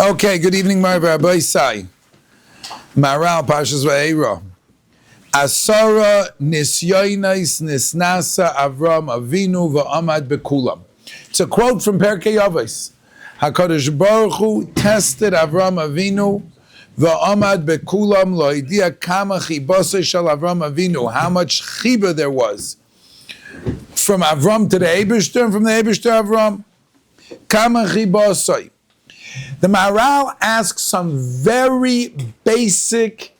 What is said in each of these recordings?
Okay, good evening, my Rabbi Sai. Maharal Parshas Vayera. Asara nisyoinais nisnasa Avram Avinu va'amad bekulam. It's a quote from Bergee. HaKadosh Baruch Hu tested Avram Avinu va'amad bekulam lo idia kama chibasei shel Avram Avinu. How much chiba there was from Avram to the Eibishter and from the Eibishter to Avram. Kama chibasei. The Maharal asks some very basic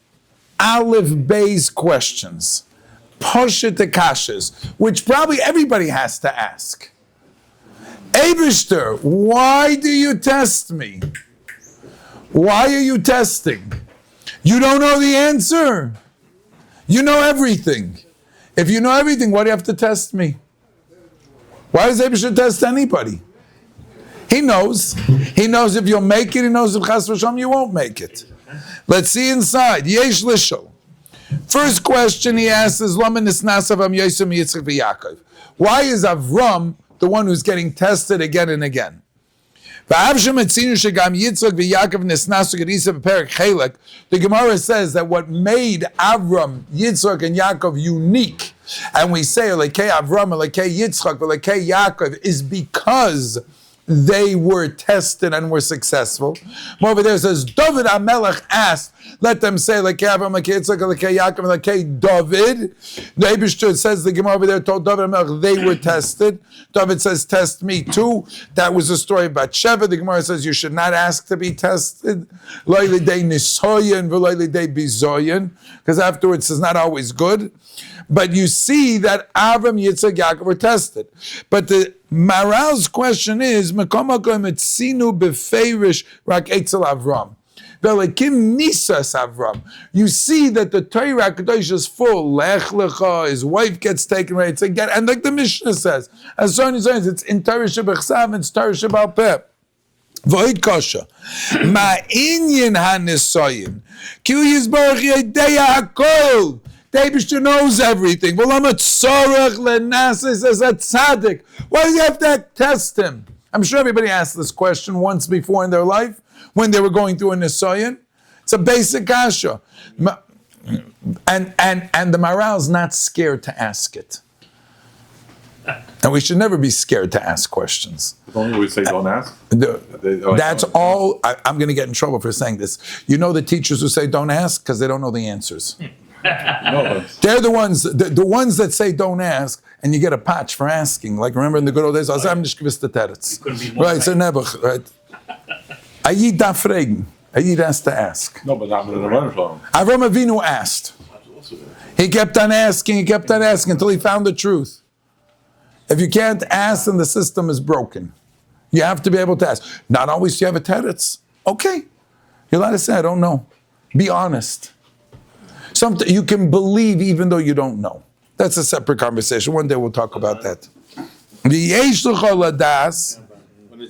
Aleph-based questions, Poshet Kashas, which probably everybody has to ask. Eibishter, why do you test me? Why are you testing? You don't know the answer. You know everything. If you know everything, why do you have to test me? Why does Eibishter test anybody? He knows. He knows if you'll make it. He knows if chas v'shalom you won't make it. Let's see inside. Yesh lishol. First question he asks is, Lama nisnas Avram Yosem Yitzchak v'Yaakov. Why is Avram the one who's getting tested again and again? The Gemara says that what made Avram, Yitzchak, and Yaakov unique, and we say Lekei Avram, Lekei Yitzchak, Lekei Yaakov, is because they were tested and were successful. Over there it says, David HaMelech asked, let them say, Lekei Avram, Lekei Yitzchak, Lekei Yaakov, Lekei David. The Eibishter says, the Gemara over there told David HaMelech, they were tested. David says, test me too. That was the story about Sheva. The Gemara says, you should not ask to be tested. Lo lidei nisoyen v'lo lidei bizoyen, because afterwards it's not always good. But you see that Avram, Yitzchak, Yaakov were tested. But the Maharal's question is, Mekom hakoyim etzinu befeirish rak etzel Avram. V'elekim nisas Avram. You see that the Torah Kadosh is full. Lech lecha, his wife gets taken away. It's again, and like the Mishnah says, as so it's in Torah shebechsav, it's Torah shebal peh. V'oid kosha. Ma'inyin hanisoyin. Ki hu yizbarach yedeya hakol. The Eibishter knows everything. Why does he have to test him? I'm sure everybody asked this question once before in their life when they were going through a Nisayan. It's a basic kasha. And the Maharal's not scared to ask it. And we should never be scared to ask questions. If only we say don't ask. That's all. I'm going to get in trouble for saying this. You know the teachers who say don't ask because they don't know the answers. No, they're the ones that say don't ask, and you get a patch for asking. Like remember in the good old days, right, so never, right? Ayid dafregen. Ayid has to ask. No, but Avram Avinu asked. He kept on asking until he found the truth. If you can't ask, then the system is broken. You have to be able to ask. Not always do you have a teretz. Okay. You're allowed to say, I don't know. Be honest. Something you can believe even though you don't know. That's a separate conversation. One day we'll talk about that. When it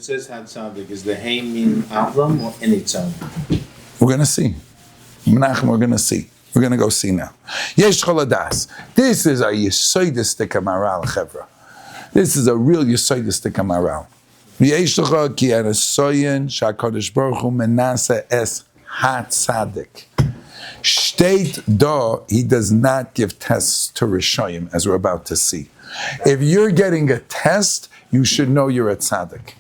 says Hatzadik, is the Hey mean Avram or any Tzadik? We're going to see. Menachem, we're going to see. We're going to go see now. Yesh Choladas. This is a Yesoidistic Maharal Chevra. This is a real Yesoidistic Maharal. Yesh Lecha ki anasoyen shakadosh baruch hu menasa es Hatzadik. State da, he does not give tests to Rishayim, as we're about to see. If you're getting a test, you should know you're a tzaddik.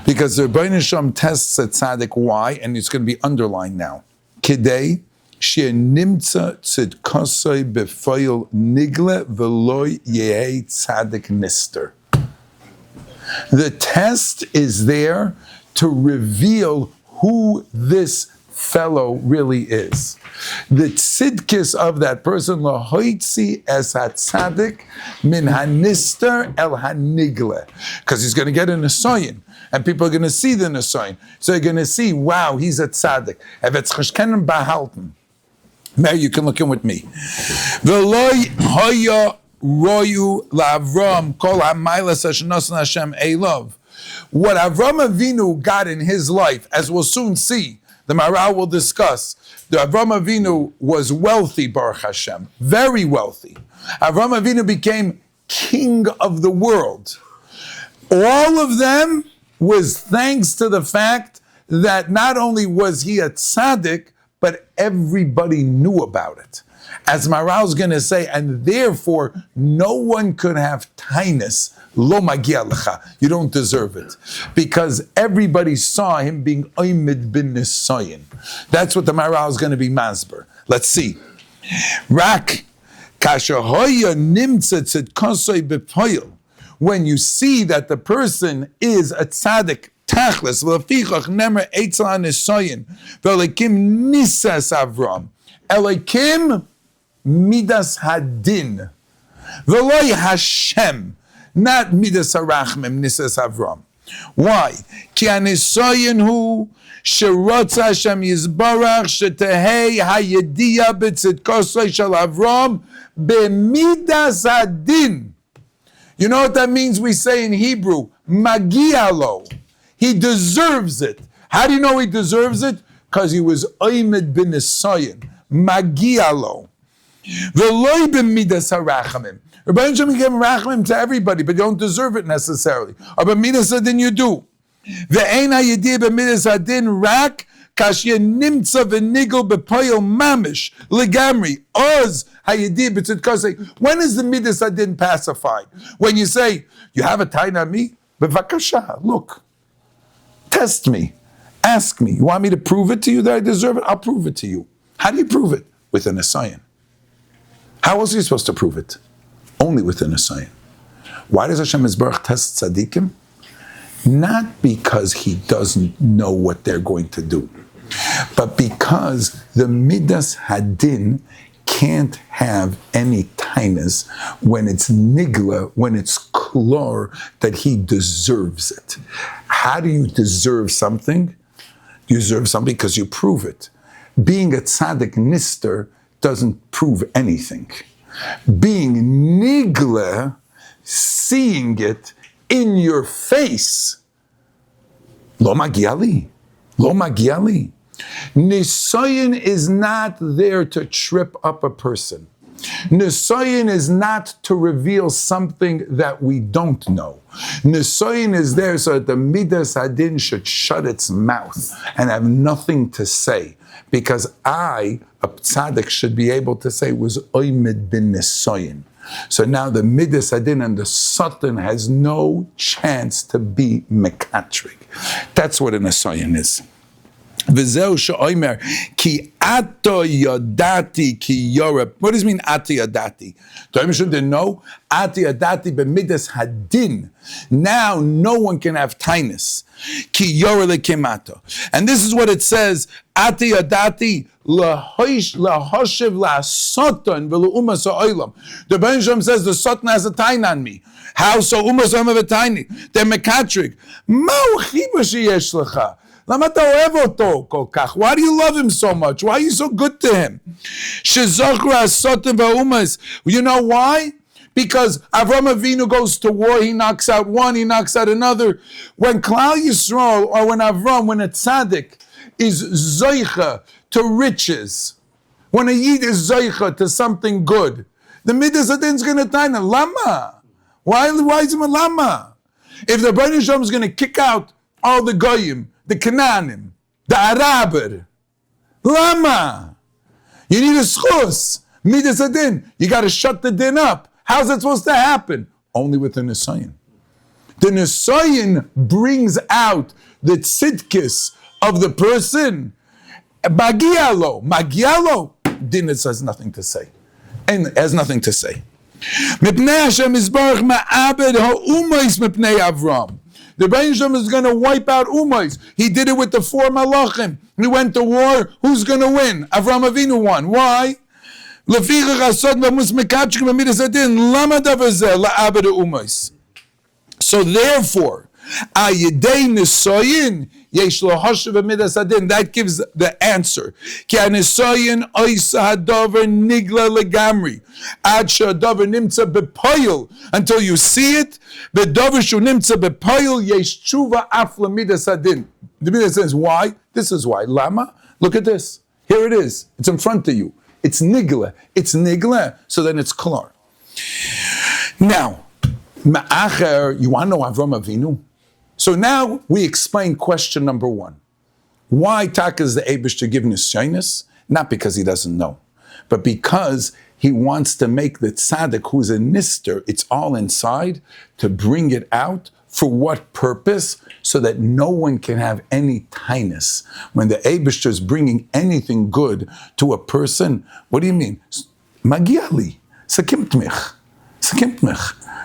Because the Rebbeinu Shalom tests a tzaddik. Why? And it's going to be underlined now. Kidei, she nimtza tzidkosoi befoil nigle veloy yehei tzaddik nister. The test is there to reveal who this fellow really is. The tzidkis of that person, lahoitzi es hatzadik min hanister el hanigle, because he's going to get a nesoyin, and people are going to see the nesoyin. So you're going to see, wow, he's a tzaddik. If it's cheshkenim bahalten, now you can look in with me. V'loy hoya royu la'avram kol ha'maylas ashenosan Hashem elov. What Avram Avinu got in his life, as we'll soon see, the Maharal will discuss, the Avram Avinu was wealthy, Baruch Hashem, very wealthy. Avram Avinu became king of the world. All of them was thanks to the fact that not only was he a tzaddik, but everybody knew about it. As Maharal's going to say, and therefore no one could have tainus, lo magia lecha, you don't deserve it. Because everybody saw him being oimid bin nisayin. That's what the Maharal is going to be masber. Let's see. Rak, kasher hoya nimtza tzedkosoi bepoil. When you see that the person is a tzaddik, tachlis, lefichach nemer eitzel nisayin, v'elekim nisas Avram, elekim midas hadin, v'loy Hashem, not midas harachmim, nisas Avram. Why? Ki anisayin hu sherotza Hashem yizbarach shetehei hayediya b'tzidkosoi shel Avram b'midas hadin. You know what that means? We say in Hebrew, magia lo. He deserves it. How do you know he deserves it? Because he was oimed bin nisayin. Magia lo. V'loy b'midas harachamim. Rabbi Shem gave rachamim to everybody, but you don't deserve it necessarily. Or b'midas hadin you do. Ve'ein hayediyah b'midas hadin rak kashye nimtza v'nigel b'poyel mamish legamri oz hayediyah b'tzidkosei. When is the midas hadin pacified? When you say, you have a tain on me? B'vakasha, look. Test me. Ask me. You want me to prove it to you that I deserve it? I'll prove it to you. How do you prove it? With an asayan. How else are you supposed to prove it? Only with an asayan. Why does Hashem Yisbarach test tzaddikim? Not because he doesn't know what they're going to do, but because the midas hadin can't have any tainus when it's nigla, when it's klor, that he deserves it. How do you deserve something? You deserve something because you prove it. Being a tzaddik nister doesn't prove anything. Being nigla, seeing it in your face, lo magiali, lo magiali. Nisayin is not there to trip up a person. Nisayin is not to reveal something that we don't know. Nisayin is there so that the midas hadin should shut its mouth and have nothing to say. Because I, a tzaddik, should be able to say was oimid bin nisayin. So now the midas hadin and the satan has no chance to be mekatrik. That's what an nisayin is. V'zeu she'omer ki ato yodati ki yoreb. What does it mean ato yodati? Do I didn't know? Ato yodati b'midas hadin. Now no one can have tainus. Ki yoreh lekimato. And this is what it says. Ato yodati lahoshev la'soton v'lu'umas ha'olam. The Bergee says the satan has a tain on me. How so? Umas ha'olam have a tiny. They're mekatrik. Ma'u chiba sheyesh lecha. Why do you love him so much? Why are you so good to him? You know why? Because Avram Avinu goes to war, he knocks out one, he knocks out another. When Klal Yisrael, or when Avram, when a tzaddik is zoicha to riches, when a yid is zoicha to something good, the midas hadin is going to tell him, lama. Why is it lama? If the Bergee is going to kick out all the goyim, the Canaanim, the Araber. Lama. You need a schus. Midas hadin. You got to shut the din up. How's that supposed to happen? Only with the nisayin. The nisayin brings out the tzidkis of the person. Magialo. Magialo. Din has nothing to say. And has nothing to say. Mipnei Hashem Yisbarach ma'abed ha'umais mipnei Avram. The Bergee is going to wipe out Umais. He did it with the 4 Malachim. He went to war. Who's going to win? Avram Avinu won. Why? So therefore, that gives the answer. Until you see it, the Midas says, why? This is why. Lama? Look at this. Here it is. It's in front of you. It's nigla. It's nigla. So then it's klar. Now, ma'acher, you want to know Avram Avinu? So now we explain question number 1. Why Taka is the Eibishter giving his shyness? Not because he doesn't know, but because he wants to make the tzaddik who's a nister, it's all inside, to bring it out. For what purpose? So that no one can have any tinus. When the Eibishter is bringing anything good to a person, what do you mean? Magiali, sakimt mich.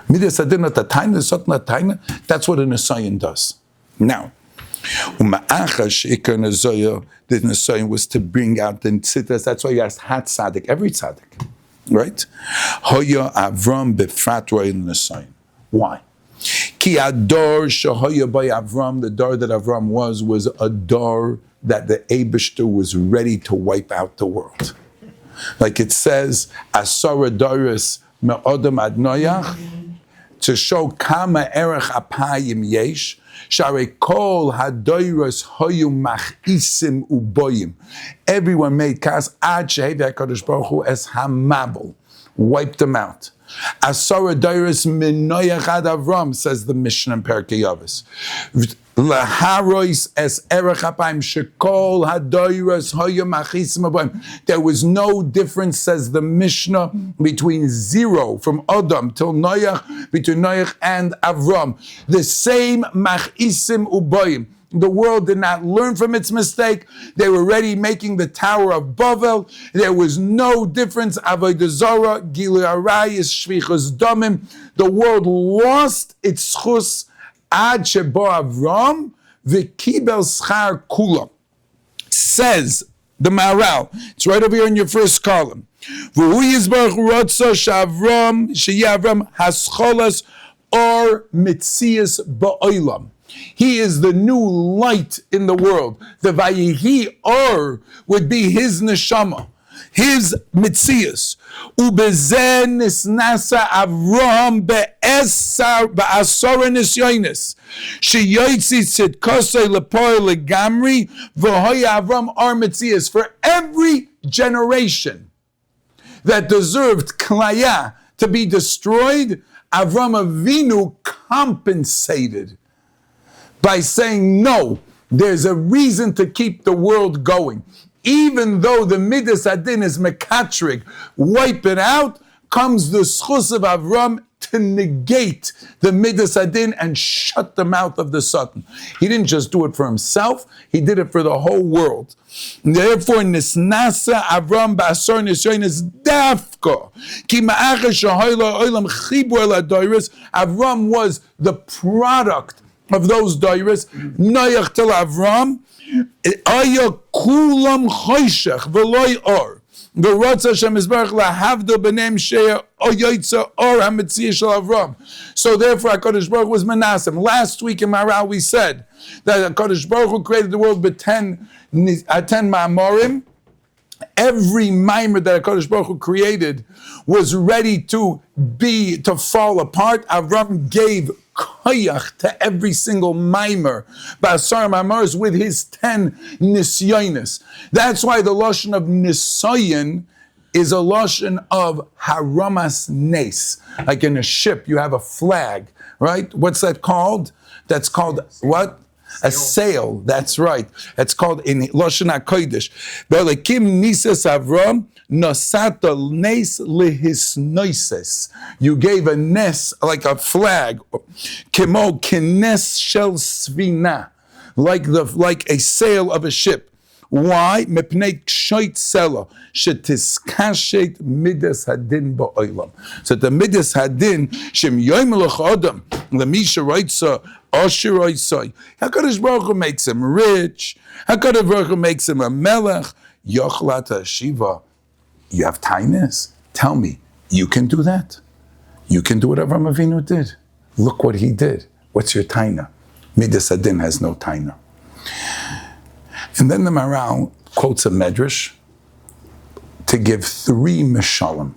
Midas adin at tinus, sot not tinus. That's what a Nisayan does. Now, the Nisayan was to bring out the tzittas. That's why you asked hat tzaddik, every tzaddik, right? Hoya Avram befrat roy Nisayan. Why? Ki ador shahoya by Avram, the dar that Avram was a dar that the Eibishter was ready to wipe out the world. Like it says, Asara daris me'odam ad noyach, to show kama erech apayim yesh, share kol hadoiros hoyu machisim uboyim. Everyone made kas ad shehevi HaKadosh Baruch Hu es hamabel, wiped them out. Asara dairis minoyach ad Avram, says the Mishnah in Perkei Avos. Laharois es erech apayim shekol hadoiros hoyu machisim uboyim. There was no difference, says the Mishnah, between zero from Adam till Noach, between Noach and Avram. The same machisim uboyim. The world did not learn from its mistake. They were already making the Tower of Babel. There was no difference. Avodah Zarah, Gilui Arayis, Shvichus Damim. The world lost its chus ad shebo Avram v'kibel schar kula. Says the Maharal. It's right over here in your first column. V'hu yizbarach rotza she'Avram she'Avram hascholas or mitzias ba'olam. He is the new light in the world. The Vayihi Or would be his neshama, his mitzias. Ubezeh nisnasa Avraham be'asara nisyonis. Sheyotzi tzidkosei lepoy legamri v'hoya Avram ar mitzias. For every generation that deserved klaya to be destroyed, Avram Avinu compensated by saying, no, there's a reason to keep the world going. Even though the Midas Adin is Mekatrig, wipe it out, comes the Schus of Avram to negate the Midas Adin and shut the mouth of the Satan. He didn't just do it for himself, he did it for the whole world. And therefore, Nisnasa Avram Ba'asar Nisyoin is Dafka. Ki ma'acha shahoyla oilam chibu el adoiris. Avram was the product of those dairas. Noach till Avram, aya kulam choshech v'loy or. V'rotza Hashem Yisbarach lahavdo b'neim she'er oyoytza or hamitziyah shel Avram. So therefore, HaKadosh Baruch Hu was Menasem. Last week in Maharal we said that HaKadosh Baruch Hu created the world with 10 ma'amorim. Every mimer that HaKadosh Baruch Hu created was ready to fall apart. Avram gave koyach to every single mimer, Ba'asar Ma'amars, with his 10 nisyonis. That's why the lashon of nisayin is a lashon of haramas nes. Like in a ship, you have a flag, right? What's that called? That's called what? A sail. That's right. It's called in lashon hakodesh. Belekim nisas Avram. Nosata nes lihisnoises. You gave a nes, like a flag, kemo kines shel svina, like a sail of a ship. Why? Mepnei kshoit sela shetiskashet midas hadin ba'olam. So the midas hadin shem yoimelach adam lemisha roitza osher roitzai. HaKadosh Baruch Hu makes him rich. HaKadosh Baruch Hu makes him a melech. Yochlata shiva. You have tainus? Tell me, you can do that? You can do what Avraham Avinu did. Look what he did. What's your taina? Midas Adin has no taina. And then the Maharal quotes a medrash to give 3 mishalim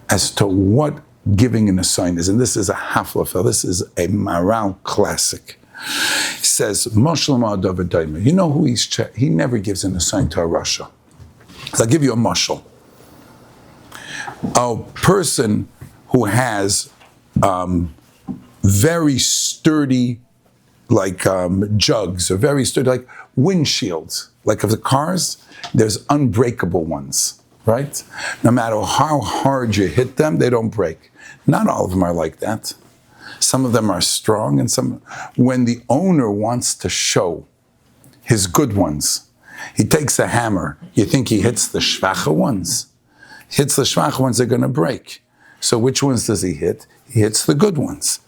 as to what giving in a sign is. And this is a haflafel. This is a Maharal classic. He says, Moshe Ma'adav Daima. You know who he never gives in a sign to a Rasha. So I'll give you a mashal. A person who has very sturdy, jugs, or very sturdy, windshields. Like of the cars, there's unbreakable ones, right? No matter how hard you hit them, they don't break. Not all of them are like that. Some of them are strong, and some, when the owner wants to show his good ones, he takes a hammer. You think he hits the schwache ones? Hits the schwache ones, they're going to break. So which ones does he hit? He hits the good ones,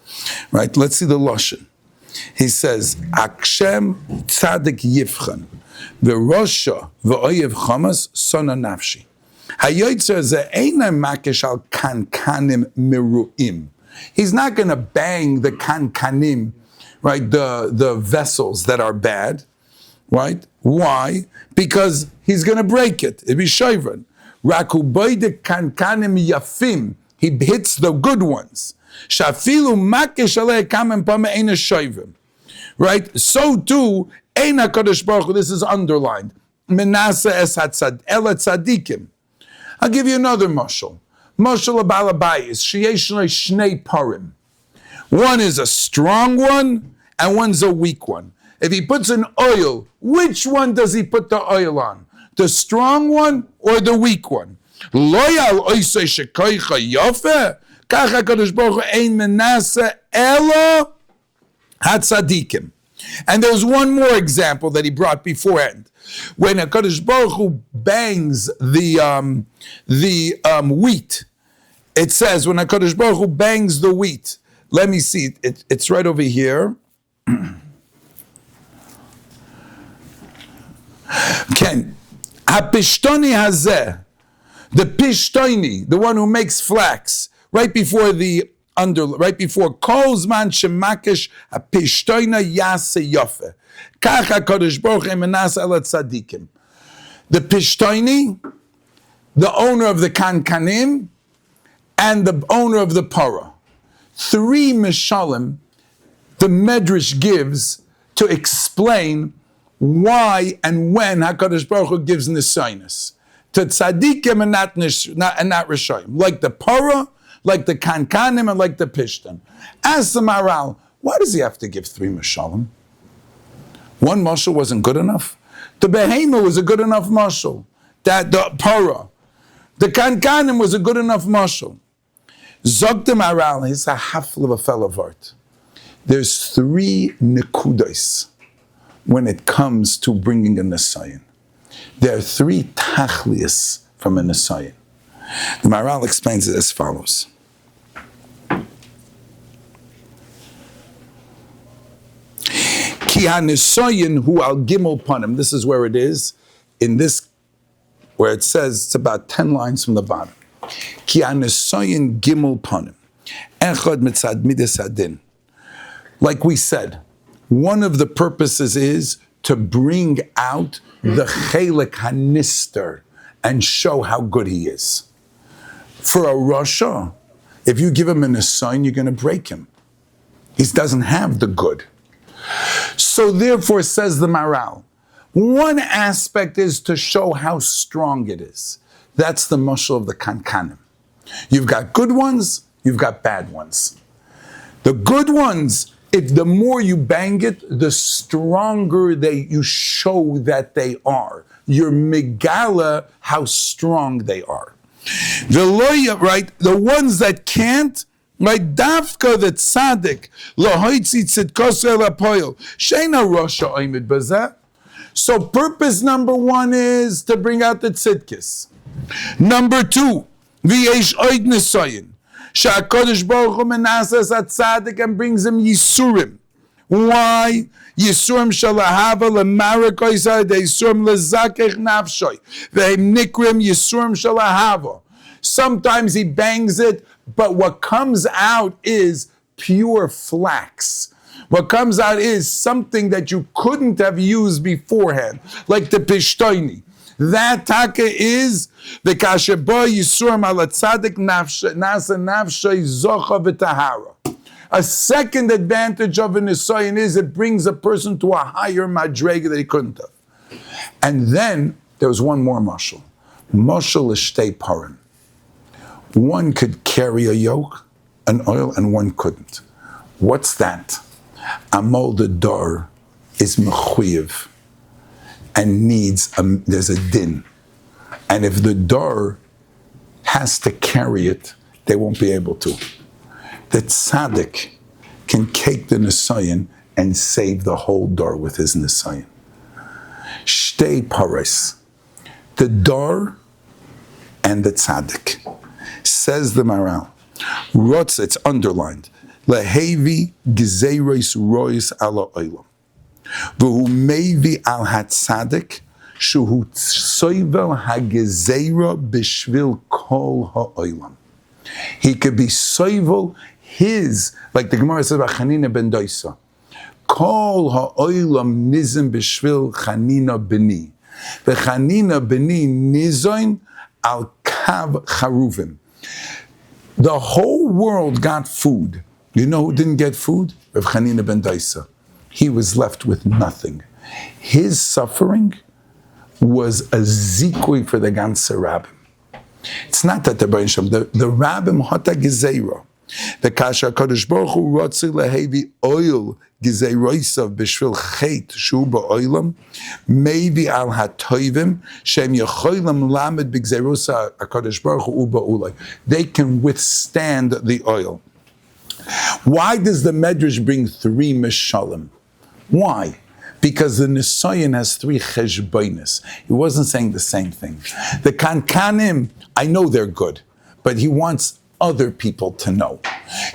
right? Let's see the Lashon. He says, Akshem tzadik yivchan, v'rosha v'oyev chamas sona nafshi. Hayotzer ze'ena makesh al kankanim miruim. He's not going to bang the kankanim, right? The vessels that are bad, right? Why? Because he's going to break it. It'd be shayvan. Rakubayde kankanim yafim. He hits the good ones. Shafilu makesh alei kamen pama eina shayvim. Right? So too, eina kadosh baruch Hu, this is underlined. Menasa es hatzad elat tzadikim. I'll give you another mashal. Mashal abalabayis, sheyesh shnei parim. One is a strong one, and one's a weak one. If he puts an oil, which one does he put the oil on? The strong one or the weak one? Loyal oisei shekoicha yofe, kacha kadosh baruch Hu ein menasa elo hatzadikim. And there's one more example that he brought beforehand. When HaKadosh Baruch Hu bangs the wheat, it says, when HaKadosh Baruch Hu bangs the wheat, let me see, it's right over here. Ken, HaPishtoni hazeh, the Pishtoni, the one who makes flax, right before Kolzman Shemakesh HaPishtoina Yase Yofe. Kacha Kodesh Baruch Hu Menas Elat Tzadikim. The Pishtoni, the owner of the Kankanim, and the owner of the Parah. 3 Mishalim the Medrash gives to explain why and when HaKadosh Baruch Hu gives Nisaynus. To Tzadikim and not Rishayim. Like the Parah, like the Kankanim, and like the Pishtan. Ask the Maharal, why does he have to give 3 Mishalim? One mashal wasn't good enough. The Behema was a good enough mashal. That the Parah, the Kankanim was a good enough mashal. Zog the Maharal, he's a hafl of a fellow of art. There's 3 nekudos when it comes to bringing a Nisayan. There are 3 tachlias from a Nisayan. The Maharal explains it as follows. Ki ha-nisayin hu al gimel panim. This is where it is, in this, where it says, it's about 10 lines from the bottom. Ki ha-nisayin gimel panim. Echad mitzad midas hadin. Like we said, one of the purposes is to bring out the chelik hanister and show how good he is. For a Rasha, if you give him a nisayon, you're going to break him. He doesn't have the good. So therefore, says the Maharal, one aspect is to show how strong it is. That's the mashal of the Kankanim. You've got good ones, you've got bad ones. The good ones, if the more you bang it, the stronger you show that they are. You're megala how strong they are. The loya, right? The ones that can't, right? Dafka the tzaddik lahoitzi tzidkos elapoil sheina rosha oimid bazeh. So purpose number 1 is to bring out the tzidkis. Number 2, v'yesh oid nisayin she'HaKadosh Baruch Hu menasas tzaddik and brings him yisurim. Why? Yisurim shalahava lemarekoisa de yisurim lezakech nafshoy ve'im nikrim yisurim shalahava. Sometimes he bangs it, but what comes out is pure flax. What comes out is something that you couldn't have used beforehand, like the pishtoni. That taka is the kasheba yisurim ala tzadik nasa nafshoy zocha v'tahara. A second advantage of a nisayon is it brings a person to a higher madrega that he couldn't have. And then there was one more mashal. Mashal ishtei parim. One could carry a yoke, an oil, and one couldn't. What's that? Amol the dor is mechuyev and there's a din. And if the door has to carry it, they won't be able to. The tzaddik can take the nisayon and save the whole door with his nisayon. Shtei pares, the door and the tzaddik. Says the Maharal, Rotz, it's underlined, Lehevi gzeiros rois ala olam. V'hu mevi al hatzadik, shuhu tsoivel hagezeira b'shvil kol ha'olam. He could be soivel his, like the Gemara says about Chanina ben Doisa, kol ha'olam nizim b'shvil Chanina b'ni. V'Chanina b'ni nizoin al kav charuvim. The whole world got food. You know who didn't get food? Rav Chanina ben Doisa. He was left with nothing. His suffering was a zikui for the ganze rabbim. It's not that the rabbim hota gezeira. The kasha kadosh baruch hu rotzi lehevi oil gezeiroisav b'shvil chet shu ba'olam maybe al hatoivim shem yecholim lamed b'gzeirosa kadosh baruch hu ba'ulay. They can withstand the oil. Why does the Medrash bring 3 mishalim? Why? Because the nisayon has 3 cheshbonis. He wasn't saying the same thing. The kankanim, I know they're good, but he wants other people to know.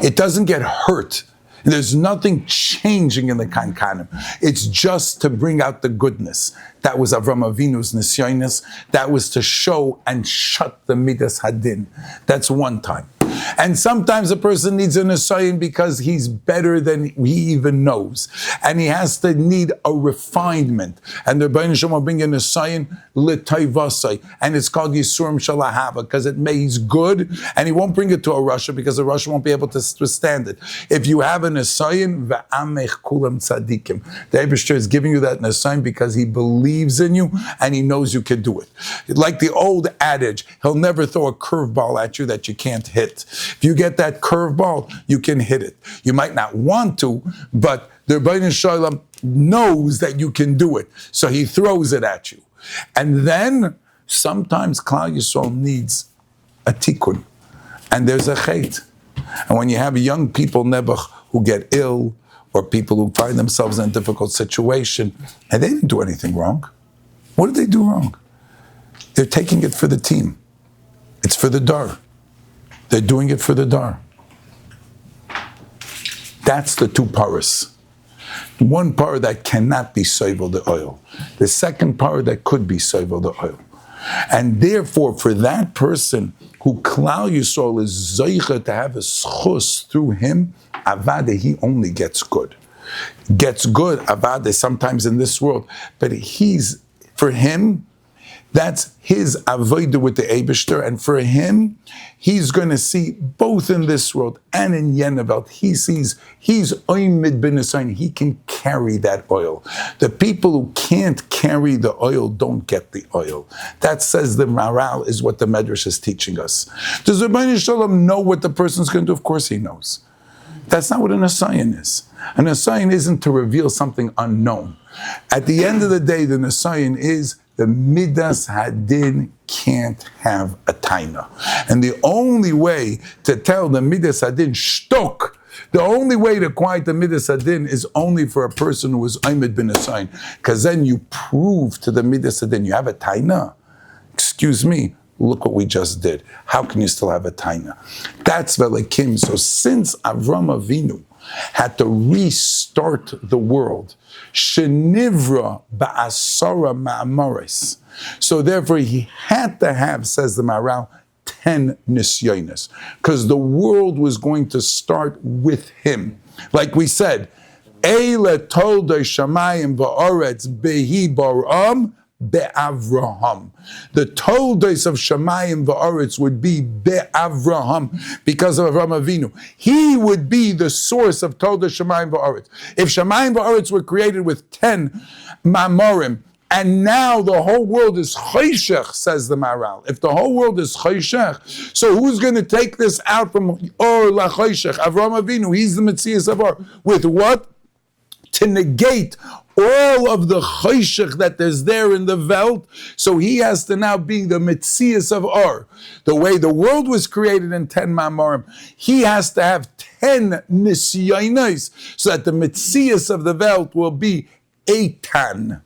It doesn't get hurt. There's nothing changing in the kankanim. It's just to bring out the goodness. That was Avram Avinu's nisyonis. That was to show and shut the midas hadin. That's one time. And sometimes a person needs a nisayon because he's better than he even knows. And he has to need a refinement. And the Rebbeinu Shem will bring a nisayon l'tayvasai. And it's called Yisurim Shalahava because he's good and he won't bring it to a Russia because the Russia won't be able to withstand it. If you have a nisayon, v'amech kulam tzadikim. The Eibishter is giving you that nisayon because he believes in you and he knows you can do it. Like the old adage, he'll never throw a curveball at you that you can't hit. If you get that curveball, you can hit it. You might not want to, but the Rebbeinu Shalom knows that you can do it. So he throws it at you. And then sometimes Klal Yisrael needs a tikkun. And there's a chait. And when you have young people, Nebuch, who get ill, or people who find themselves in a difficult situation, and they didn't do anything wrong. What did they do wrong? They're taking it for the team. It's for the dar. They're doing it for the dar. That's the 2 paras. One par that cannot be soivel the oil. The second par that could be soivel the oil. And therefore, for that person who Klal Yisrael is zoicha to have a schus through him, avade, he only gets good. Gets good, avade, sometimes in this world. But for him, that's his avodah with the Eibishter, and for him, he's going to see both in this world and in Yenevelt. He sees he's oimid b'nisayon. He can carry that oil. The people who can't carry the oil don't get the oil. That, says the Maharal, is what the Medrash is teaching us. Does the Rebbeinu Shalom know what the person's going to do? Of course he knows. That's not what an nisayon is. An nisayon isn't to reveal something unknown. At the end of the day, the nisayon is the midas hadin can't have a taina. And the only way to tell the midas hadin shtok, the only way to quiet the midas hadin is only for a person who is aimed bin nisayon, because then you prove to the midas hadin you have a taina. Excuse me, look what we just did. How can you still have a taina? That's velakim. So since Avram Avinu had to restart the world, shenivra ba'asara ma'amaris. So therefore he had to have, says the Maharal, 10 nisyonis, because the world was going to start with him. Like we said, Eile toldei shamayim va'aretz behi baram be'avraham. The toldos of Shamayim va'aretz would be be'avraham, because of Avraham Avinu. He would be the source of toldos Shamayim va'aretz. If Shamayim va'aretz were created with 10 mamorim, and now the whole world is choshech, says the Maharal. If the whole world is choshech, so who's going to take this out from or la choshech? Avraham Avinu, he's the Metzias of or. With what? To negate all of the choshech that there's there in the Welt, so he has to now be the Metzias of Or. The way the world was created in 10 Mamorim, he has to have 10 Nisyonos, so that the Metzias of the Welt will be Eitan.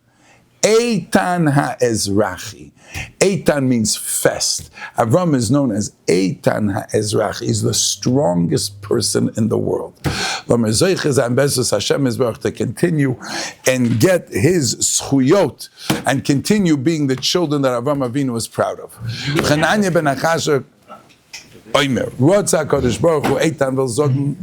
Eitan ha'ezrachi. Eitan means fest. Avram is known as Eitan ha'ezrachi. He's the strongest person in the world. Hashem is to continue and get his zchuyot and continue being the children that Avram Avinu was proud of. Chananya ben Achashar Omer, Rotza Kodesh Baruch Hu Eitan will sagen,